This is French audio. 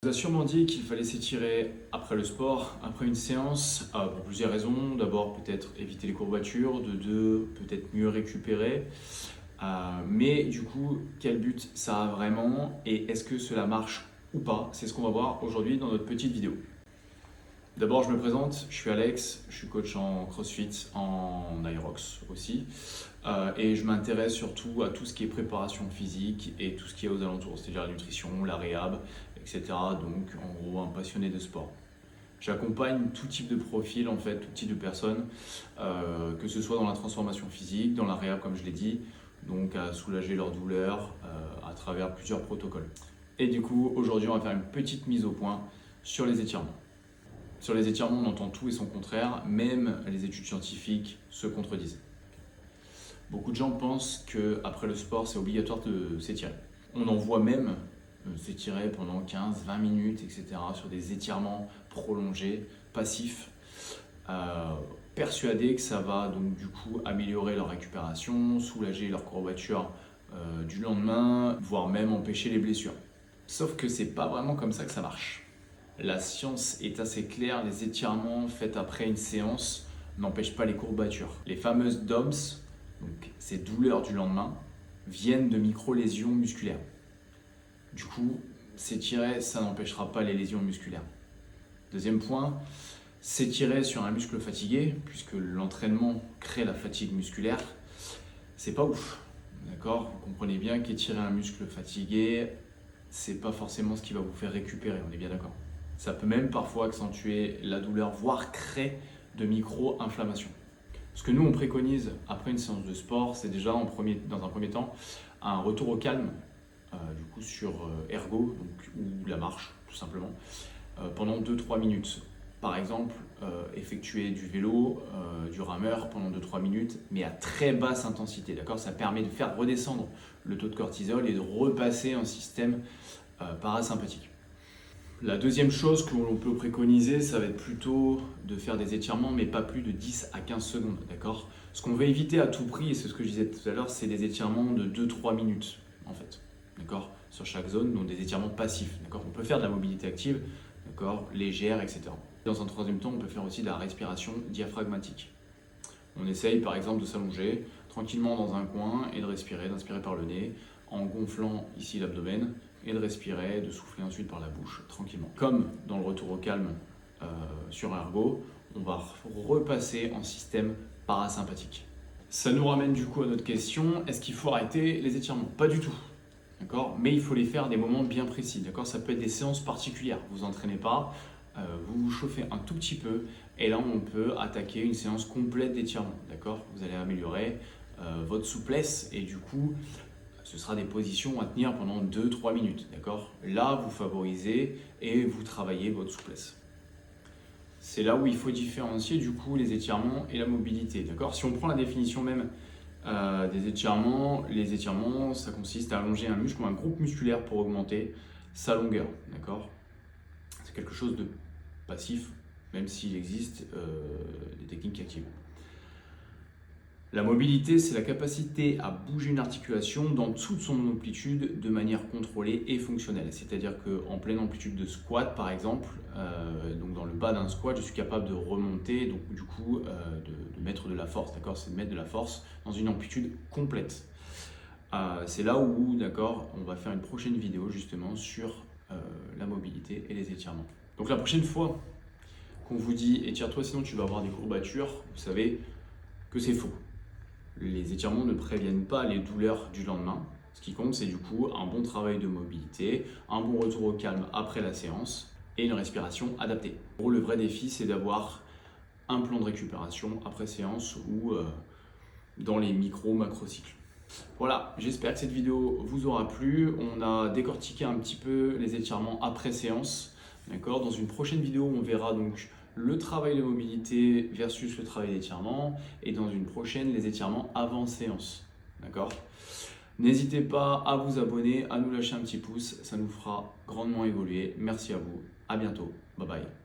On vous a sûrement dit qu'il fallait s'étirer après le sport, après une séance, pour plusieurs raisons. D'abord, peut-être éviter les courbatures. De deux, peut-être mieux récupérer. Mais du coup, quel but ça a vraiment et est-ce que cela marche ou pas? C'est ce qu'on va voir aujourd'hui dans notre petite vidéo. D'abord, je me présente, je suis Alex, je suis coach en CrossFit, en Aerox aussi. Et je m'intéresse surtout à tout ce qui est préparation physique et tout ce qui est aux alentours, c'est-à-dire la nutrition, la réhab, etc. Donc, en gros, un passionné de sport. J'accompagne tout type de profil, en fait, tout type de personnes, que ce soit dans la transformation physique, dans la réhab, comme je l'ai dit, donc à soulager leurs douleurs à travers plusieurs protocoles. Et du coup, aujourd'hui, on va faire une petite mise au point sur les étirements. Sur les étirements, on entend tout et son contraire, même les études scientifiques se contredisent. Beaucoup de gens pensent qu'après le sport, c'est obligatoire de s'étirer. On en voit même s'étirer pendant 15-20 minutes, etc., sur des étirements prolongés, passifs, persuadés que ça va donc du coup améliorer leur récupération, soulager leurs courbatures du lendemain, voire même empêcher les blessures. Sauf que c'est pas vraiment comme ça que ça marche. La science est assez claire, les étirements faits après une séance n'empêchent pas les courbatures. Les fameuses DOMS, donc ces douleurs du lendemain, viennent de micro-lésions musculaires. Du coup, s'étirer, ça n'empêchera pas les lésions musculaires. Deuxième point, s'étirer sur un muscle fatigué, puisque l'entraînement crée la fatigue musculaire, c'est pas ouf. D'accord? Vous comprenez bien qu'étirer un muscle fatigué, c'est pas forcément ce qui va vous faire récupérer, on est bien d'accord. Ça peut même parfois accentuer la douleur, voire créer de micro-inflammations. Ce que nous, on préconise après une séance de sport, c'est déjà dans un premier temps un retour au calme, du coup sur ergo, donc, ou la marche tout simplement, pendant 2-3 minutes. Par exemple, effectuer du vélo, du rameur pendant 2-3 minutes, mais à très basse intensité. D'accord? Ça permet de faire redescendre le taux de cortisol et de repasser un système parasympathique. La deuxième chose que l'on peut préconiser, ça va être plutôt de faire des étirements, mais pas plus de 10 à 15 secondes, d'accord? Ce qu'on veut éviter à tout prix, et c'est ce que je disais tout à l'heure, c'est des étirements de 2-3 minutes, en fait, d'accord? Sur chaque zone, donc des étirements passifs, d'accord? On peut faire de la mobilité active, d'accord? Légère, etc. Dans un troisième temps, on peut faire aussi de la respiration diaphragmatique. On essaye par exemple de s'allonger tranquillement dans un coin et de respirer, d'inspirer par le nez, en gonflant ici l'abdomen, et de respirer, de souffler ensuite par la bouche, tranquillement. Comme dans le retour au calme sur ergo, on va repasser en système parasympathique. Ça nous ramène du coup à notre question, est-ce qu'il faut arrêter les étirements? Pas du tout, d'accord? Mais il faut les faire à des moments bien précis, d'accord? Ça peut être des séances particulières, vous entraînez pas, vous vous chauffez un tout petit peu, et là on peut attaquer une séance complète d'étirement, d'accord? Vous allez améliorer votre souplesse, et du coup, ce sera des positions à tenir pendant 2-3 minutes, d'accord? Là, vous favorisez et vous travaillez votre souplesse. C'est là où il faut différencier du coup les étirements et la mobilité, d'accord? Si on prend la définition même des étirements, les étirements, ça consiste à allonger un muscle ou un groupe musculaire pour augmenter sa longueur, d'accord? C'est quelque chose de passif, même s'il existe des techniques actives. La mobilité, c'est la capacité à bouger une articulation dans toute son amplitude de manière contrôlée et fonctionnelle. C'est-à-dire qu'en pleine amplitude de squat, par exemple, donc dans le bas d'un squat, je suis capable de remonter, donc du coup de mettre de la force, d'accord? C'est de mettre de la force dans une amplitude complète. C'est là où, d'accord, on va faire une prochaine vidéo justement sur la mobilité et les étirements. Donc la prochaine fois qu'on vous dit étire-toi sinon tu vas avoir des courbatures, vous savez que c'est faux. Les étirements ne préviennent pas les douleurs du lendemain. Ce qui compte, c'est du coup un bon travail de mobilité, un bon retour au calme après la séance et une respiration adaptée. Pour le vrai défi, c'est d'avoir un plan de récupération après séance ou dans les micro-macro-cycles. Voilà, j'espère que cette vidéo vous aura plu. On a décortiqué un petit peu les étirements après séance. D'accord? Dans une prochaine vidéo, on verra donc le travail de mobilité versus le travail d'étirement, et dans une prochaine, les étirements avant séance. D'accord? N'hésitez pas à vous abonner, à nous lâcher un petit pouce, ça nous fera grandement évoluer. Merci à vous, à bientôt, bye bye.